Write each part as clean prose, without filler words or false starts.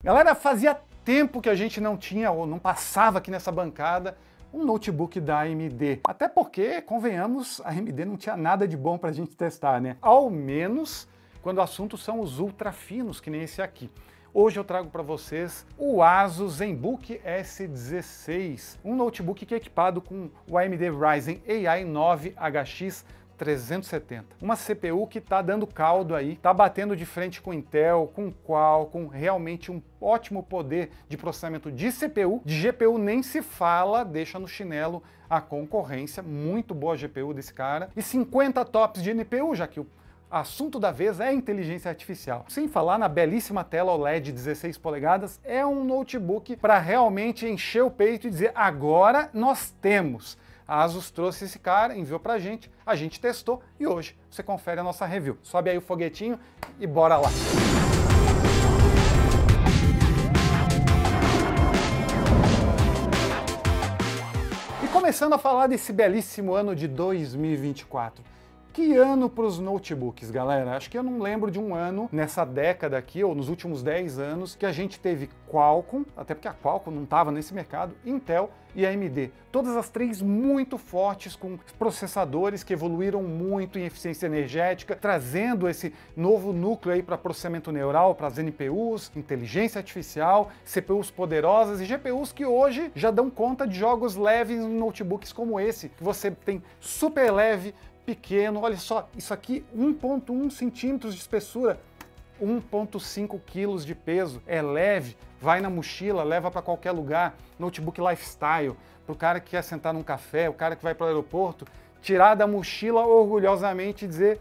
Galera, fazia tempo que a gente não tinha ou não passava aqui nessa bancada um notebook da AMD. Até porque, convenhamos, a AMD não tinha nada de bom pra gente testar, né? Ao menos quando o assunto são os ultra finos, que nem esse aqui. Hoje eu trago para vocês o Asus ZenBook S16, um notebook que é equipado com o AMD Ryzen AI 9HX 370. Uma CPU que está dando caldo aí, está batendo de frente com Intel, com Qualcomm, realmente um ótimo poder de processamento de CPU. De GPU nem se fala, deixa no chinelo a concorrência, muito boa a GPU desse cara. E 50 tops de NPU, já que o assunto da vez é inteligência artificial. Sem falar na belíssima tela OLED 16 polegadas, é um notebook para realmente encher o peito e dizer, agora nós temos. A Asus trouxe esse cara, enviou pra gente, a gente testou e hoje você confere a nossa review. Sobe aí o foguetinho e bora lá! E começando a falar desse belíssimo ano de 2024. Que ano para os notebooks, galera? Acho que eu não lembro de um ano nessa década aqui, ou nos últimos 10 anos, que a gente teve Qualcomm, até porque a Qualcomm não estava nesse mercado, Intel e AMD. Todas as três muito fortes, com processadores que evoluíram muito em eficiência energética, trazendo esse novo núcleo aí para processamento neural, para as NPUs, inteligência artificial, CPUs poderosas e GPUs que hoje já dão conta de jogos leves em notebooks como esse, que você tem super leve, pequeno, olha só, isso aqui 1,1 centímetros de espessura, 1,5 quilos de peso, é leve, vai na mochila, leva para qualquer lugar, notebook lifestyle, para o cara que quer sentar num café, o cara que vai para o aeroporto, tirar da mochila orgulhosamente e dizer,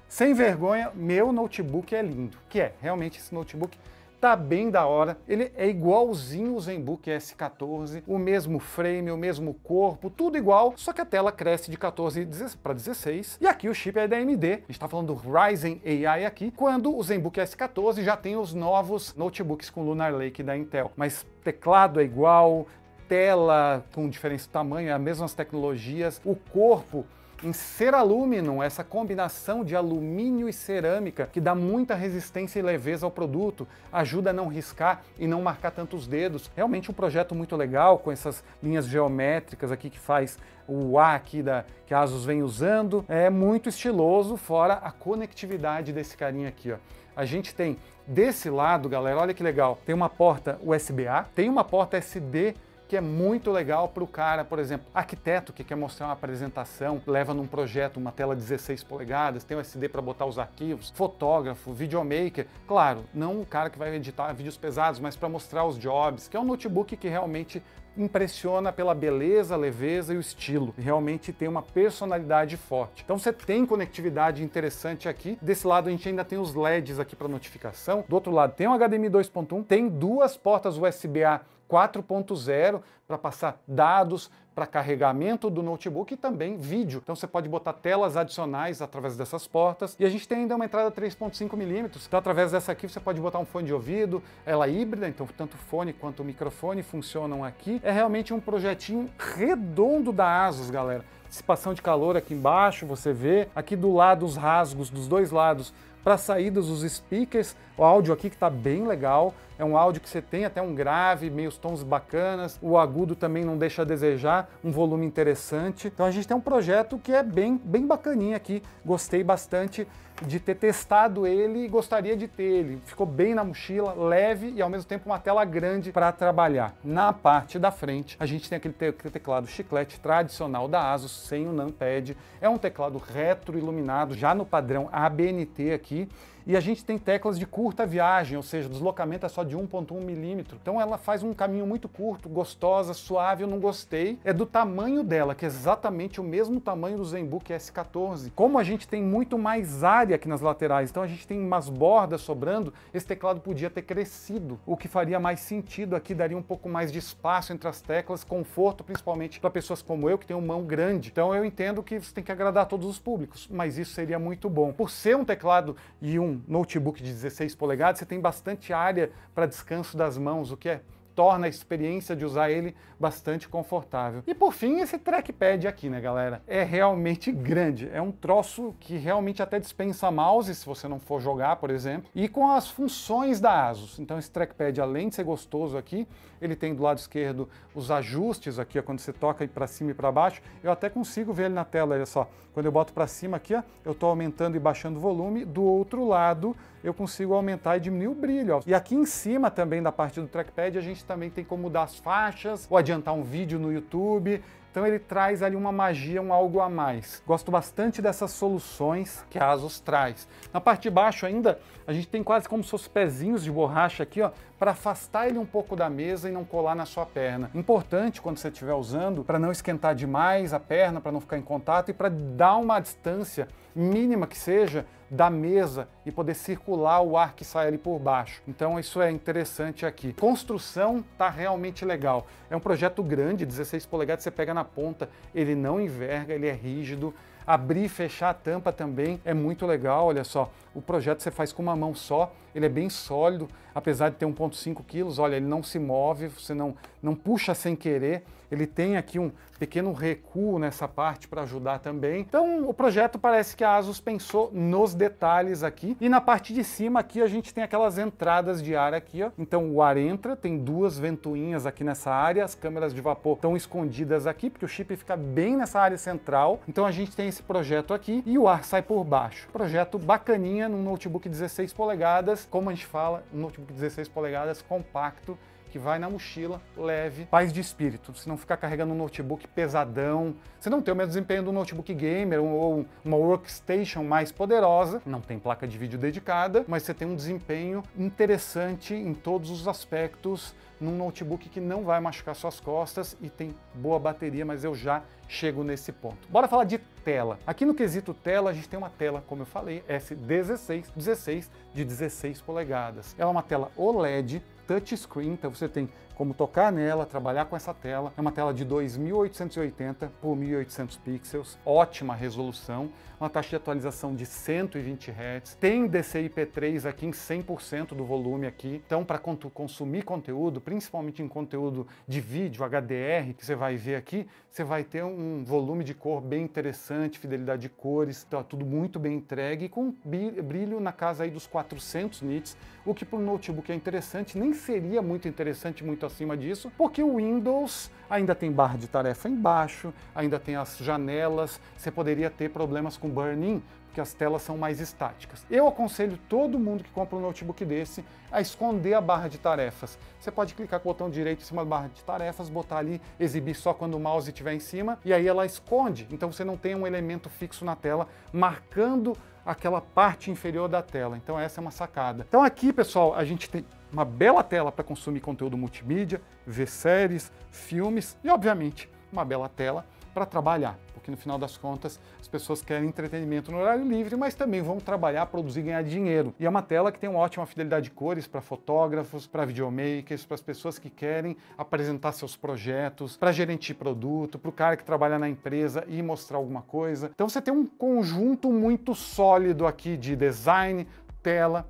sem vergonha, meu notebook é lindo, que é, realmente esse notebook tá bem da hora, ele é igualzinho o ZenBook S14, o mesmo frame, o mesmo corpo, tudo igual, só que a tela cresce de 14 para 16, e aqui o chip é da AMD, a gente tá falando do Ryzen AI aqui, quando o ZenBook S14 já tem os novos notebooks com Lunar Lake da Intel, mas teclado é igual, tela com diferença de tamanho, as mesmas tecnologias, o corpo em Ceralumínio, essa combinação de alumínio e cerâmica que dá muita resistência e leveza ao produto, ajuda a não riscar e não marcar tantos dedos. Realmente um projeto muito legal, com essas linhas geométricas aqui que faz o A aqui que a Asus vem usando. É muito estiloso, fora a conectividade desse carinha aqui, ó. A gente tem desse lado, galera, olha que legal, tem uma porta USB-A, tem uma porta SD, que é muito legal para o cara, por exemplo, arquiteto que quer mostrar uma apresentação, leva num projeto uma tela 16 polegadas, tem um SD para botar os arquivos, fotógrafo, videomaker, claro, não o cara que vai editar vídeos pesados, mas para mostrar os jobs, que é um notebook que realmente impressiona pela beleza, leveza e o estilo. Realmente tem uma personalidade forte. Então você tem conectividade interessante aqui. Desse lado a gente ainda tem os LEDs aqui para notificação. Do outro lado tem um HDMI 2.1, tem duas portas USB-A 4.0 para passar dados, para carregamento do notebook e também vídeo. Então você pode botar telas adicionais através dessas portas. E a gente tem ainda uma entrada 3.5mm. Então através dessa aqui você pode botar um fone de ouvido, ela é híbrida, então tanto o fone quanto o microfone funcionam aqui. É realmente um projetinho redondo da Asus, galera. Dissipação de calor aqui embaixo, você vê. Aqui do lado os rasgos dos dois lados para saídas os speakers, o áudio aqui que está bem legal, é um áudio que você tem até um grave, meios tons bacanas, o agudo também não deixa a desejar, um volume interessante. Então a gente tem um projeto que é bem bacaninha aqui, gostei bastante de ter testado ele e gostaria de ter ele. Ficou bem na mochila, leve e ao mesmo tempo uma tela grande para trabalhar. Na parte da frente a gente tem aquele teclado chiclete tradicional da Asus, sem o numpad, é um teclado retroiluminado, já no padrão ABNT aqui, e a gente tem teclas de curta viagem, ou seja, o deslocamento é só de 1,1 milímetro. Então ela faz um caminho muito curto, gostosa, suave, eu não gostei. É do tamanho dela, que é exatamente o mesmo tamanho do ZenBook S14. Como a gente tem muito mais área aqui nas laterais, então a gente tem umas bordas sobrando, esse teclado podia ter crescido, o que faria mais sentido aqui, daria um pouco mais de espaço entre as teclas, conforto, principalmente para pessoas como eu, que tem uma mão grande. Então eu entendo que você tem que agradar a todos os públicos, mas isso seria muito bom. Por ser um teclado e um notebook de 16 polegadas, você tem bastante área para descanso das mãos, o que é torna a experiência de usar ele bastante confortável. E por fim, esse trackpad aqui, né, galera? É realmente grande, é um troço que realmente até dispensa mouse, se você não for jogar, por exemplo, e com as funções da ASUS. Então esse trackpad, além de ser gostoso aqui, ele tem do lado esquerdo os ajustes aqui, ó, quando você toca para cima e para baixo, eu até consigo ver ele na tela, olha só. Quando eu boto para cima aqui, ó, eu estou aumentando e baixando o volume, do outro lado eu consigo aumentar e diminuir o brilho. Ó. E aqui em cima também da parte do trackpad a gente também tem como mudar as faixas, ou adiantar um vídeo no YouTube. Então ele traz ali uma magia, um algo a mais. Gosto bastante dessas soluções que a ASUS traz. Na parte de baixo ainda, a gente tem quase como se fossem pezinhos de borracha aqui, ó, para afastar ele um pouco da mesa e não colar na sua perna. Importante quando você estiver usando, para não esquentar demais a perna, para não ficar em contato e para dar uma distância mínima que seja da mesa e poder circular o ar que sai ali por baixo. Então isso é interessante aqui. Construção tá realmente legal. É um projeto grande, 16 polegadas, você pega na ponta, ele não enverga, ele é rígido. Abrir e fechar a tampa também é muito legal, olha só. O projeto você faz com uma mão só, ele é bem sólido, apesar de ter 1,5 kg, olha, ele não se move, você não puxa sem querer. Ele tem aqui um pequeno recuo nessa parte para ajudar também. Então o projeto parece que a ASUS pensou nos detalhes aqui. E na parte de cima aqui a gente tem aquelas entradas de ar aqui, ó. Então o ar entra, tem duas ventoinhas aqui nessa área, as câmeras de vapor estão escondidas aqui, porque o chip fica bem nessa área central. Então a gente tem esse projeto aqui e o ar sai por baixo. Projeto bacaninha num notebook 16 polegadas, como a gente fala, um notebook 16 polegadas compacto, que vai na mochila, leve, paz de espírito. Você não ficar carregando um notebook pesadão, você não tem o mesmo desempenho do notebook gamer ou uma workstation mais poderosa, não tem placa de vídeo dedicada, mas você tem um desempenho interessante em todos os aspectos, num notebook que não vai machucar suas costas e tem boa bateria, mas eu já chego nesse ponto. Bora falar de tela. Aqui no quesito tela, a gente tem uma tela, como eu falei, S16, 16 de 16 polegadas. Ela é uma tela OLED, touchscreen, então você tem como tocar nela, trabalhar com essa tela. É uma tela de 2880 por 1800 pixels, ótima resolução, uma taxa de atualização de 120 Hz, tem DCI-P3 aqui em 100% do volume aqui, então para consumir conteúdo, principalmente em conteúdo de vídeo, HDR, que você vai ver aqui, você vai ter um volume de cor bem interessante, fidelidade de cores, tá tudo muito bem entregue, com brilho na casa aí dos 400 nits, o que para um notebook é interessante, nem seria muito interessante muito acima disso, porque o Windows ainda tem barra de tarefa embaixo, ainda tem as janelas, você poderia ter problemas com burn-in, porque as telas são mais estáticas. Eu aconselho todo mundo que compra um notebook desse a esconder a barra de tarefas. Você pode clicar com o botão direito em cima da barra de tarefas, botar ali, exibir só quando o mouse estiver em cima, e aí ela esconde, então você não tem um elemento fixo na tela marcando aquela parte inferior da tela. Então essa é uma sacada. Então aqui, pessoal, a gente tem uma bela tela para consumir conteúdo multimídia, ver séries, filmes e, obviamente, uma bela tela para trabalhar, porque no final das contas as pessoas querem entretenimento no horário livre, mas também vão trabalhar, produzir e ganhar dinheiro. E é uma tela que tem uma ótima fidelidade de cores para fotógrafos, para videomakers, para as pessoas que querem apresentar seus projetos, para gerente de produto, para o cara que trabalha na empresa e mostrar alguma coisa. Então você tem um conjunto muito sólido aqui de design, tela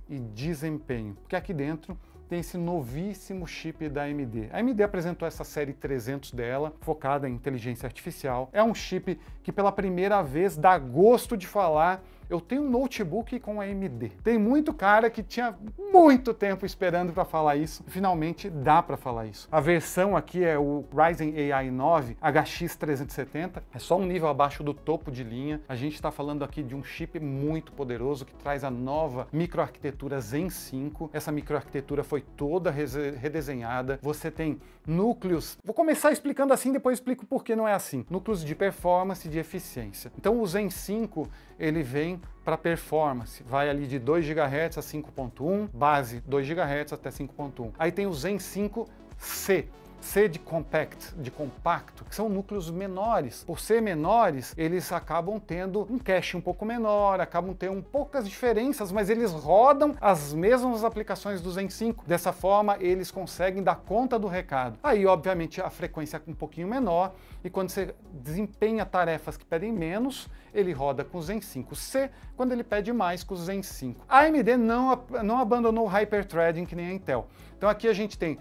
e desempenho, porque aqui dentro tem esse novíssimo chip da AMD. A AMD apresentou essa série 300 dela, focada em inteligência artificial. É um chip que pela primeira vez dá gosto de falar: eu tenho um notebook com AMD. Tem muito cara que tinha muito tempo esperando para falar isso. Finalmente dá para falar isso. A versão aqui é o Ryzen AI 9 HX370. É só um nível abaixo do topo de linha. A gente está falando aqui de um chip muito poderoso que traz a nova microarquitetura Zen 5. Essa microarquitetura foi toda redesenhada. Você tem núcleos... Vou começar explicando assim, depois explico por que não é assim. Núcleos de performance e de eficiência. Então o Zen 5, ele vem para performance, vai ali de 2 GHz a 5.1, base 2 GHz até 5.1. Aí tem o Zen 5C, C de compact, de compacto, que são núcleos menores. Por ser menores, eles acabam tendo um cache um pouco menor, acabam tendo poucas diferenças, mas eles rodam as mesmas aplicações do Zen 5. Dessa forma, eles conseguem dar conta do recado. Aí, obviamente, a frequência é um pouquinho menor, e quando você desempenha tarefas que pedem menos, ele roda com o Zen 5C, quando ele pede mais com o Zen 5. A AMD não abandonou o hyperthreading que nem a Intel. Então aqui a gente tem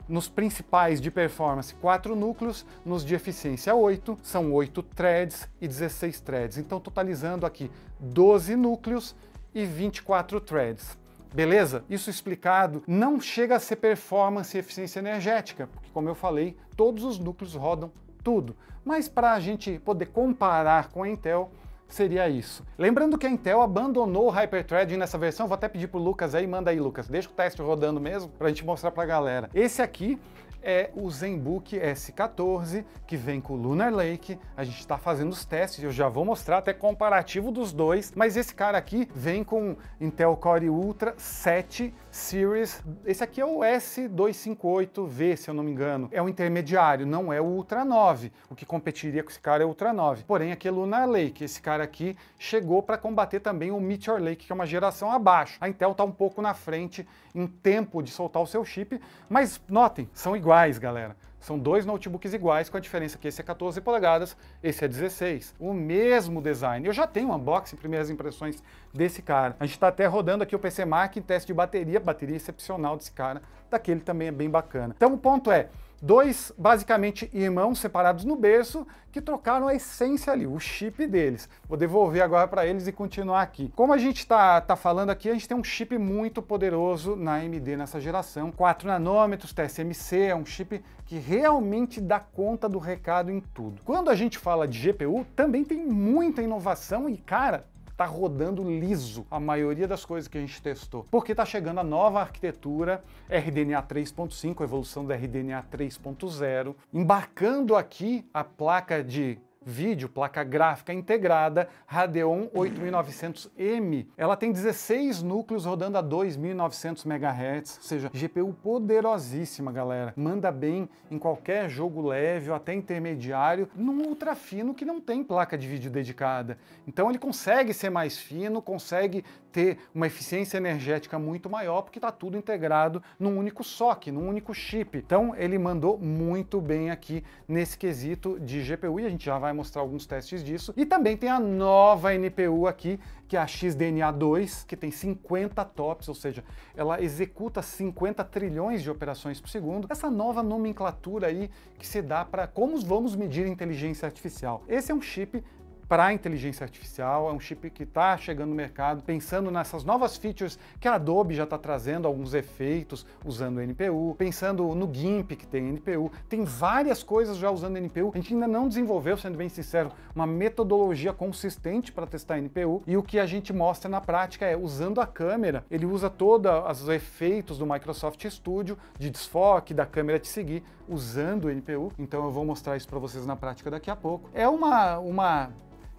nos principais de performance 4 núcleos, nos de eficiência 8, são 8 threads e 16 threads. Então totalizando aqui 12 núcleos e 24 threads. Beleza? Isso explicado, não chega a ser performance e eficiência energética, porque como eu falei, todos os núcleos rodam tudo. Mas para a gente poder comparar com a Intel, seria isso. Lembrando que a Intel abandonou o Hyperthreading nessa versão, vou até pedir pro Lucas aí, manda aí, Lucas, deixa o teste rodando mesmo, pra gente mostrar pra galera. Esse aqui é o ZenBook S14, que vem com o Lunar Lake. A gente está fazendo os testes, eu já vou mostrar até comparativo dos dois, mas esse cara aqui vem com Intel Core Ultra 7 Series. Esse aqui é o S258V, se eu não me engano. É o intermediário, não é o Ultra 9. O que competiria com esse cara é o Ultra 9. Porém, aqui é Lunar Lake. Esse cara aqui chegou para combater também o Meteor Lake, que é uma geração abaixo. A Intel está um pouco na frente em tempo de soltar o seu chip, mas notem, são iguais, galera. São dois notebooks iguais, com a diferença que esse é 14 polegadas, esse é 16. O mesmo design. Eu já tenho um unboxing, primeiras impressões desse cara. A gente está até rodando aqui o PC Mark em teste de bateria excepcional desse cara. Daquele também é bem bacana. Então o ponto é, dois, basicamente, irmãos separados no berço que trocaram a essência ali, o chip deles. Vou devolver agora para eles e continuar aqui. Como a gente tá falando aqui, a gente tem um chip muito poderoso na AMD nessa geração. 4 nanômetros, TSMC, é um chip que realmente dá conta do recado em tudo. Quando a gente fala de GPU, também tem muita inovação e, cara, tá rodando liso a maioria das coisas que a gente testou. Porque tá chegando a nova arquitetura RDNA 3.5, a evolução da RDNA 3.0, embarcando aqui a placa de vídeo, placa gráfica integrada Radeon 8900M. Ela tem 16 núcleos rodando a 2.900 MHz, ou seja, GPU poderosíssima, galera. Manda bem em qualquer jogo leve ou até intermediário, num ultra fino que não tem placa de vídeo dedicada. Então ele consegue ser mais fino, consegue ter uma eficiência energética muito maior, porque está tudo integrado num único SoC, num único chip. Então ele mandou muito bem aqui nesse quesito de GPU, e a gente já vai mostrar alguns testes disso. E também tem a nova NPU aqui, que é a XDNA 2, que tem 50 TOPS, ou seja, ela executa 50 trilhões de operações por segundo. Essa nova nomenclatura aí que se dá para como vamos medir inteligência artificial. Esse é um chip para inteligência artificial, é um chip que está chegando no mercado, pensando nessas novas features que a Adobe já está trazendo, alguns efeitos usando NPU, pensando no GIMP que tem NPU, tem várias coisas já usando NPU. A gente ainda não desenvolveu, sendo bem sincero, uma metodologia consistente para testar NPU, e o que a gente mostra na prática é, usando a câmera, ele usa todos os efeitos do Microsoft Studio, de desfoque, da câmera te seguir, usando o NPU. Então eu vou mostrar isso para vocês na prática daqui a pouco. É uma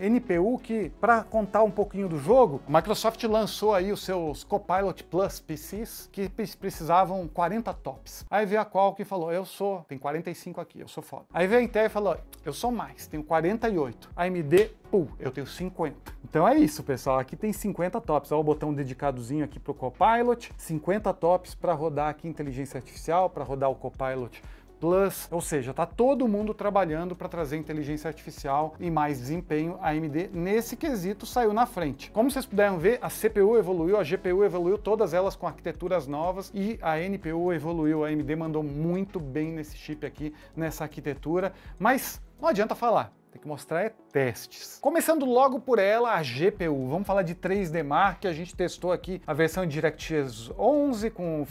NPU que, para contar um pouquinho do jogo, a Microsoft lançou aí os seus Copilot Plus PCs que precisavam 40 TOPS. Aí veio a Qualcomm que falou, tem 45 aqui, eu sou foda. Aí veio a Intel e falou, eu sou mais, tenho 48. A AMD, eu tenho 50. Então é isso, pessoal, aqui tem 50 TOPS. Olha o botão dedicadozinho aqui para o Copilot, 50 TOPS para rodar aqui inteligência artificial, para rodar o Copilot Plus, ou seja, tá todo mundo trabalhando para trazer inteligência artificial e mais desempenho. A AMD nesse quesito saiu na frente. Como vocês puderam ver, a CPU evoluiu, a GPU evoluiu, todas elas com arquiteturas novas, e a NPU evoluiu. A AMD mandou muito bem nesse chip aqui, nessa arquitetura, mas não adianta falar. Tem que mostrar testes. Começando logo por ela, a GPU. Vamos falar de 3D Mark, que a gente testou aqui a versão DirectX 11 com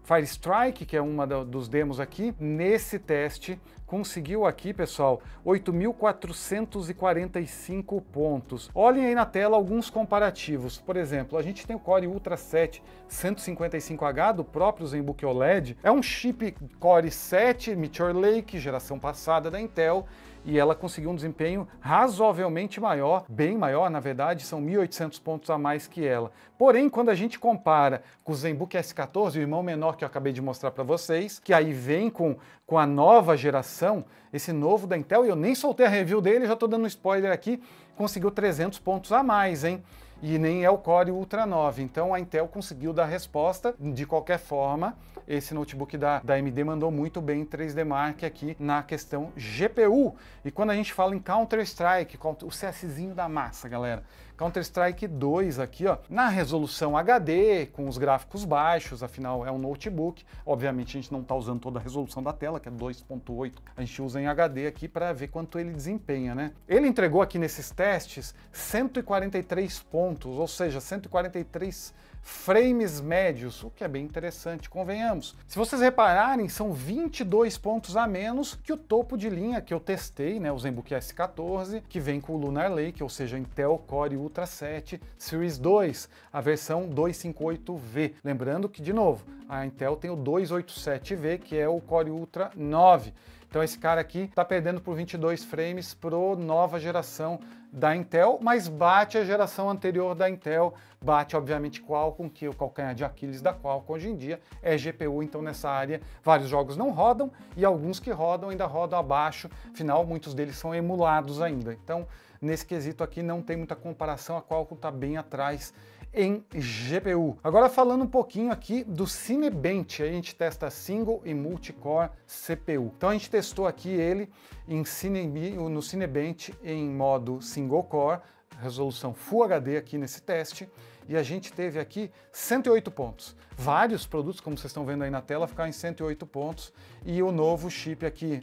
Firestrike, que é uma dos demos aqui. Nesse teste, conseguiu aqui, pessoal, 8.445 pontos. Olhem aí na tela alguns comparativos. Por exemplo, a gente tem o Core Ultra 7 155H do próprio ZenBook OLED. É um chip Core 7 Meteor Lake, geração passada da Intel, e ela conseguiu um desempenho razoavelmente maior, bem maior, na verdade, são 1.800 pontos a mais que ela. Porém, quando a gente compara com o ZenBook S14, o irmão menor que eu acabei de mostrar para vocês, que aí vem com a nova geração, esse novo da Intel, e eu nem soltei a review dele, já estou dando um spoiler aqui, conseguiu 300 pontos a mais, hein? E nem é o Core Ultra 9, então a Intel conseguiu dar resposta. De qualquer forma, esse notebook da AMD mandou muito bem em 3D Mark aqui na questão GPU. E quando a gente fala em Counter-Strike, o CSzinho da massa, galera, Counter-Strike 2 aqui, ó, na resolução HD, com os gráficos baixos, afinal é um notebook. Obviamente a gente não está usando toda a resolução da tela, que é 2.8, a gente usa em HD aqui para ver quanto ele desempenha, né? Ele entregou aqui nesses testes 143 pontos, ou seja, 143 frames médios, o que é bem interessante, convenhamos. Se vocês repararem, são 22 pontos a menos que o topo de linha que eu testei, né, o ZenBook S14, que vem com o Lunar Lake, ou seja, Intel Core Ultra 7 Series 2, a versão 258V. Lembrando que, de novo, a Intel tem o 287V, que é o Core Ultra 9. Então esse cara aqui está perdendo por 22 frames para a nova geração da Intel, mas bate a geração anterior da Intel, bate obviamente Qualcomm, que o calcanhar de Aquiles da Qualcomm hoje em dia é GPU, então nessa área vários jogos não rodam e alguns que rodam ainda rodam abaixo, afinal muitos deles são emulados ainda. Então nesse quesito aqui não tem muita comparação, a Qualcomm está bem atrás em GPU. Agora falando um pouquinho aqui do Cinebench, a gente testa single e multicore CPU. Então a gente testou aqui ele no Cinebench em modo single core, resolução Full HD aqui nesse teste, e a gente teve aqui 108 pontos. Vários produtos, como vocês estão vendo aí na tela, ficaram em 108 pontos, e o novo chip aqui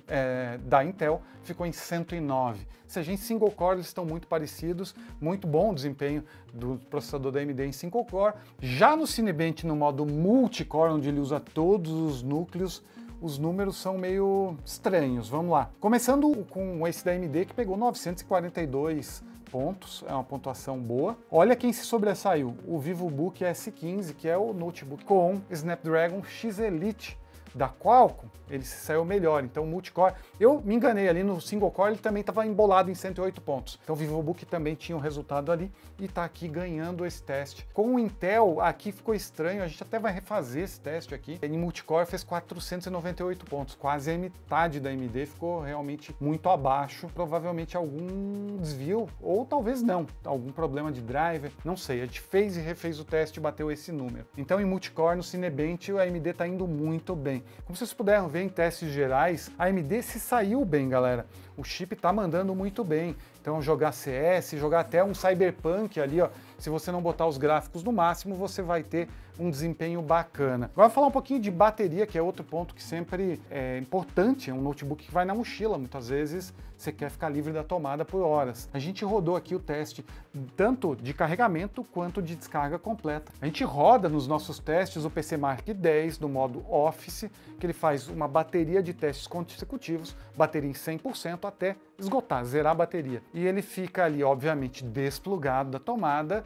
da Intel ficou em 109. Ou seja, em single core eles estão muito parecidos, muito bom o desempenho do processador da AMD em single core. Já no Cinebench, no modo multicore, onde ele usa todos os núcleos, os números são meio estranhos. Vamos lá. Começando com esse da AMD, que pegou 942 pontos, é uma pontuação boa. Olha quem se sobressaiu, o VivoBook S15, que é o notebook com Snapdragon X Elite da Qualcomm, ele se saiu melhor. Então, multicore, eu me enganei ali no single core, ele também estava embolado em 108 pontos. Então, o VivoBook também tinha um resultado ali e está aqui ganhando esse teste. Com o Intel, aqui ficou estranho, a gente até vai refazer esse teste aqui. Em multicore fez 498 pontos, quase a metade da AMD, ficou realmente muito abaixo. Provavelmente algum desvio, ou talvez não, algum problema de driver, não sei. A gente fez e refez o teste e bateu esse número. Então, em multicore, no Cinebench, a AMD está indo muito bem. Como vocês puderam ver em testes gerais, a AMD se saiu bem, galera. O chip tá mandando muito bem. Então jogar CS, jogar até um Cyberpunk ali, ó, se você não botar os gráficos no máximo, você vai ter um desempenho bacana. Agora vou falar um pouquinho de bateria, que é outro ponto que sempre é importante, é um notebook que vai na mochila, muitas vezes você quer ficar livre da tomada por horas. A gente rodou aqui o teste tanto de carregamento quanto de descarga completa. A gente roda nos nossos testes o PCMark 10 no modo Office, que ele faz uma bateria de testes consecutivos, bateria em 100% até esgotar, zerar a bateria. E ele fica ali, obviamente, desplugado da tomada,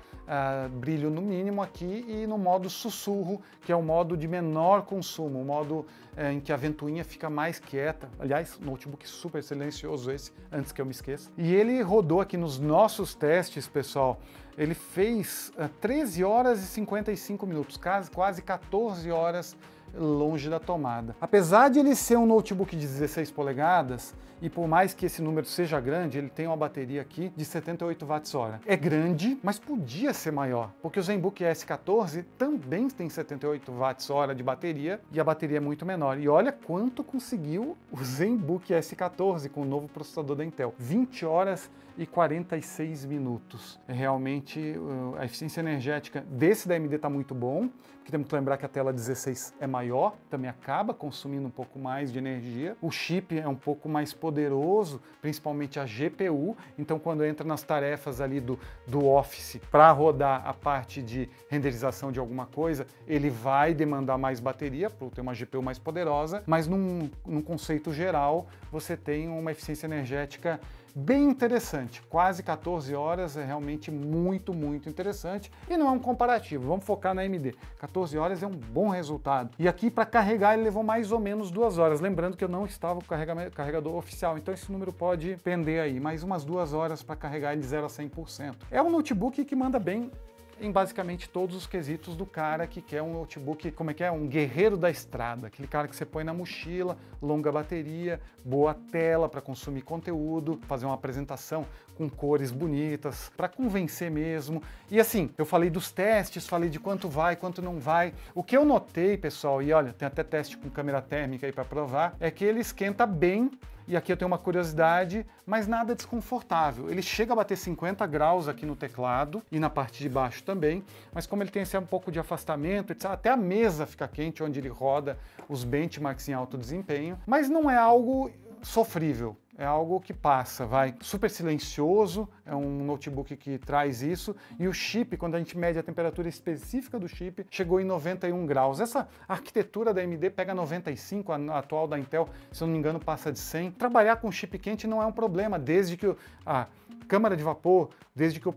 brilho no mínimo aqui e no modo sussurro, que é o modo de menor consumo, o modo em que a ventoinha fica mais quieta. Aliás, notebook super silencioso esse, antes que eu me esqueça. E ele rodou aqui nos nossos testes, pessoal, ele fez 13 horas e 55 minutos, quase 14 horas longe da tomada. Apesar de ele ser um notebook de 16 polegadas, e por mais que esse número seja grande, ele tem uma bateria aqui de 78 watts-hora. É grande, mas podia ser maior, porque o ZenBook S14 também tem 78 watts-hora de bateria, e a bateria é muito menor. E olha quanto conseguiu o ZenBook S14 com o novo processador da Intel. 20 horas e 46 minutos. Realmente a eficiência energética desse da AMD está muito bom, porque temos que lembrar que a tela 16 é maior, também acaba consumindo um pouco mais de energia. O chip é um pouco mais poderoso, principalmente a GPU, então quando entra nas tarefas ali do Office para rodar a parte de renderização de alguma coisa, ele vai demandar mais bateria, por ter uma GPU mais poderosa, mas num conceito geral, você tem uma eficiência energética bem interessante, quase 14 horas, é realmente muito interessante e não é um comparativo, vamos focar na AMD. 14 horas é um bom resultado. E aqui para carregar ele levou mais ou menos 2 horas, lembrando que eu não estava com o carregador oficial, então esse número pode pender aí, mais umas 2 horas para carregar ele de 0 a 100%. É um notebook que manda bem em basicamente todos os quesitos do cara que quer um notebook, como é que é? Um guerreiro da estrada, aquele cara que você põe na mochila, longa bateria, boa tela para consumir conteúdo, fazer uma apresentação com cores bonitas, para convencer mesmo. E assim, eu falei dos testes, falei de quanto vai, quanto não vai. O que eu notei, pessoal, e olha, tem até teste com câmera térmica aí para provar, é que ele esquenta bem e aqui eu tenho uma curiosidade, mas nada desconfortável. Ele chega a bater 50 graus aqui no teclado e na parte de baixo também, mas como ele tem esse um pouco de afastamento, etc., até a mesa fica quente, onde ele roda os benchmarks em alto desempenho, mas não é algo sofrível. É algo que passa, vai. Super silencioso, é um notebook que traz isso. E o chip, quando a gente mede a temperatura específica do chip, chegou em 91 graus. Essa arquitetura da AMD pega 95, a atual da Intel, se eu não me engano, passa de 100. Trabalhar com chip quente não é um problema, desde que a câmara de vapor, desde que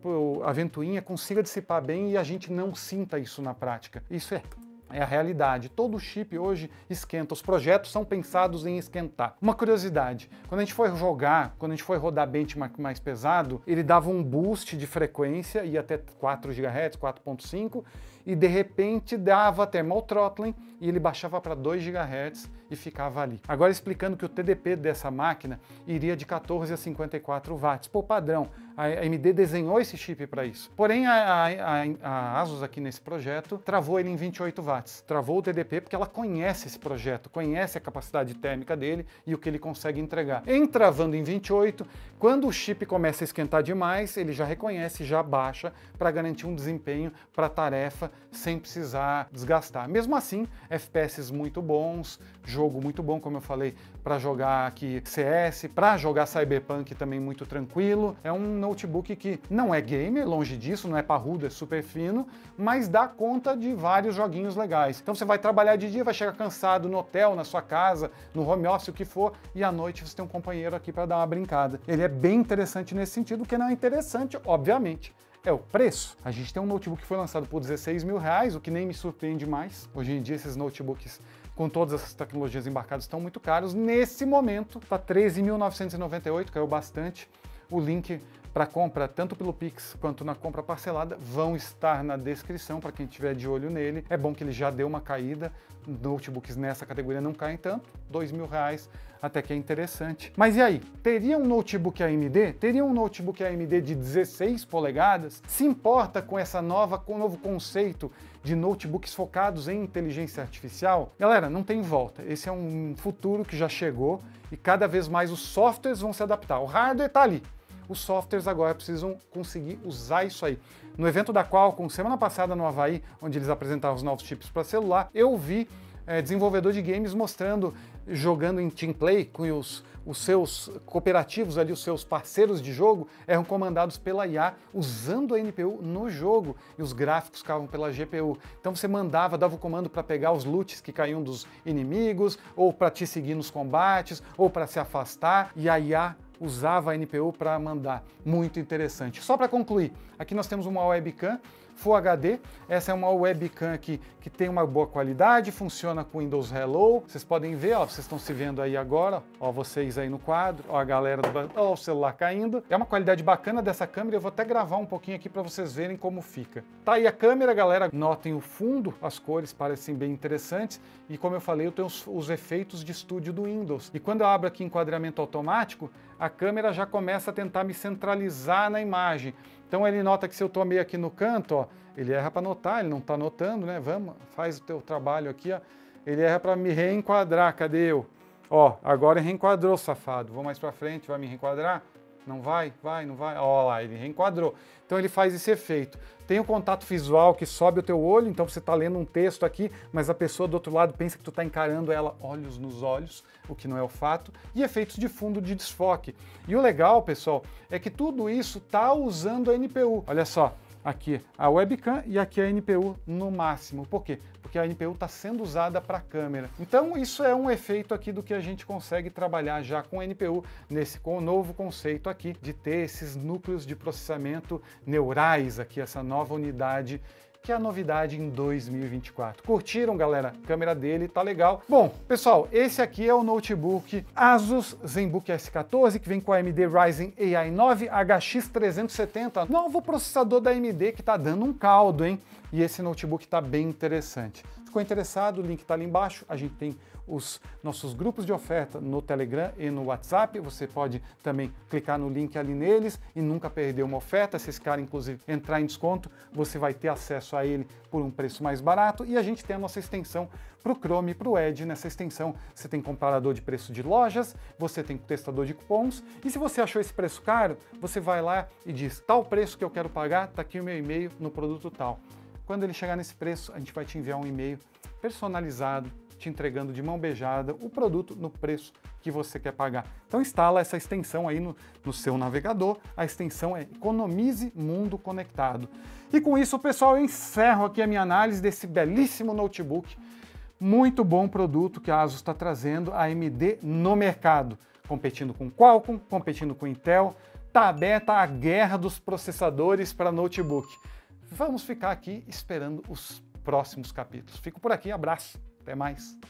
a ventoinha consiga dissipar bem e a gente não sinta isso na prática. Isso é a realidade. Todo chip hoje esquenta. Os projetos são pensados em esquentar. Uma curiosidade, quando a gente foi jogar, quando a gente foi rodar benchmark mais pesado, ele dava um boost de frequência, ia até 4 GHz, 4.5, e de repente dava thermal throttling e ele baixava para 2 GHz e ficava ali. Agora explicando que o TDP dessa máquina iria de 14 a 54 watts. Pô, padrão, a AMD desenhou esse chip para isso. Porém, a Asus aqui nesse projeto travou ele em 28 watts. Travou o TDP porque ela conhece esse projeto, conhece a capacidade térmica dele e o que ele consegue entregar. Em travando em 28, quando o chip começa a esquentar demais, ele já reconhece, já baixa para garantir um desempenho para a tarefa sem precisar desgastar. Mesmo assim, FPS muito bons, jogo muito bom, como eu falei, para jogar aqui CS, para jogar Cyberpunk também muito tranquilo. É um notebook que não é gamer, longe disso, não é parrudo, é super fino, mas dá conta de vários joguinhos legais. Então você vai trabalhar de dia, vai chegar cansado no hotel, na sua casa, no home office, o que for, e à noite você tem um companheiro aqui para dar uma brincada. Ele é bem interessante nesse sentido, o que não é interessante, obviamente, é o preço. A gente tem um notebook que foi lançado por R$16 mil, o que nem me surpreende mais. Hoje em dia esses notebooks com todas essas tecnologias embarcadas estão muito caros. Nesse momento está R$13.998, caiu bastante. O link para compra, tanto pelo Pix quanto na compra parcelada, vão estar na descrição para quem estiver de olho nele. É bom que ele já deu uma caída, notebooks nessa categoria não caem tanto, R$2 mil até que é interessante. Mas e aí, teria um notebook AMD? Teria um notebook AMD de 16 polegadas? Se importa com com o novo conceito de notebooks focados em inteligência artificial? Galera, não tem volta. Esse é um futuro que já chegou e cada vez mais os softwares vão se adaptar. O hardware está ali. Os softwares agora precisam conseguir usar isso aí. No evento da Qualcomm, semana passada no Havaí, onde eles apresentavam os novos chips para celular, eu vi desenvolvedor de games mostrando, jogando em team play, com os seus cooperativos ali, os seus parceiros de jogo, eram comandados pela IA, usando a NPU no jogo, e os gráficos ficavam pela GPU. Então você dava o comando para pegar os loots que caíam dos inimigos, ou para te seguir nos combates, ou para se afastar, e a IA usava a NPU para mandar. Muito interessante. Só para concluir, aqui nós temos uma webcam Full HD. Essa é uma webcam aqui que tem uma boa qualidade, funciona com Windows Hello. Vocês podem ver, ó, vocês estão se vendo aí agora, ó, vocês aí no quadro, ó, a galera ó, o celular caindo. É uma qualidade bacana dessa câmera, eu vou até gravar um pouquinho aqui para vocês verem como fica. Tá aí a câmera, galera, notem o fundo, as cores parecem bem interessantes e como eu falei, eu tenho os efeitos de estúdio do Windows. E quando eu abro aqui enquadramento automático, a câmera já começa a tentar me centralizar na imagem. Então ele nota que se eu estou meio aqui no canto, ó, ele erra para notar, ele não está notando, né? Vamos, faz o teu trabalho aqui, ó. Ele erra para me reenquadrar, cadê eu? Ó, agora reenquadrou, safado. Vou mais para frente, vai me reenquadrar? Não vai? Vai, não vai? Ó lá, ele reenquadrou. Então ele faz esse efeito. Tem o contato visual que sobe o teu olho, então você está lendo um texto aqui, mas a pessoa do outro lado pensa que tu está encarando ela olhos nos olhos, o que não é o fato, e efeitos de fundo de desfoque. E o legal, pessoal, é que tudo isso está usando a NPU. Olha só, aqui a webcam e aqui a NPU no máximo. Por quê? Porque a NPU está sendo usada para a câmera. Então isso é um efeito aqui do que a gente consegue trabalhar já com a NPU, com o novo conceito aqui de ter esses núcleos de processamento neurais aqui, essa nova unidade que é a novidade em 2024. Curtiram, galera? A câmera dele tá legal. Bom, pessoal, esse aqui é o notebook Asus ZenBook S14, que vem com a AMD Ryzen AI 9 HX370, novo processador da AMD que tá dando um caldo, hein? E esse notebook tá bem interessante. ficou interessado, o link está ali embaixo. A gente tem os nossos grupos de oferta no Telegram e no WhatsApp. Você pode também clicar no link ali neles e nunca perder uma oferta. Se esse cara, inclusive, entrar em desconto, você vai ter acesso a ele por um preço mais barato. E a gente tem a nossa extensão para o Chrome e para o Edge. Nessa extensão, você tem comparador de preço de lojas, você tem testador de cupons. E se você achou esse preço caro, você vai lá e diz, tal preço que eu quero pagar, está aqui o meu e-mail no produto tal. Quando ele chegar nesse preço, a gente vai te enviar um e-mail personalizado, te entregando de mão beijada o produto no preço que você quer pagar. Então instala essa extensão aí no seu navegador. A extensão é Economize Mundo Conectado. E com isso, pessoal, eu encerro aqui a minha análise desse belíssimo notebook. Muito bom produto que a ASUS está trazendo, a AMD no mercado, competindo com Qualcomm, competindo com Intel. Está aberta a guerra dos processadores para notebook. Vamos ficar aqui esperando os próximos capítulos. Fico por aqui, abraço, até mais.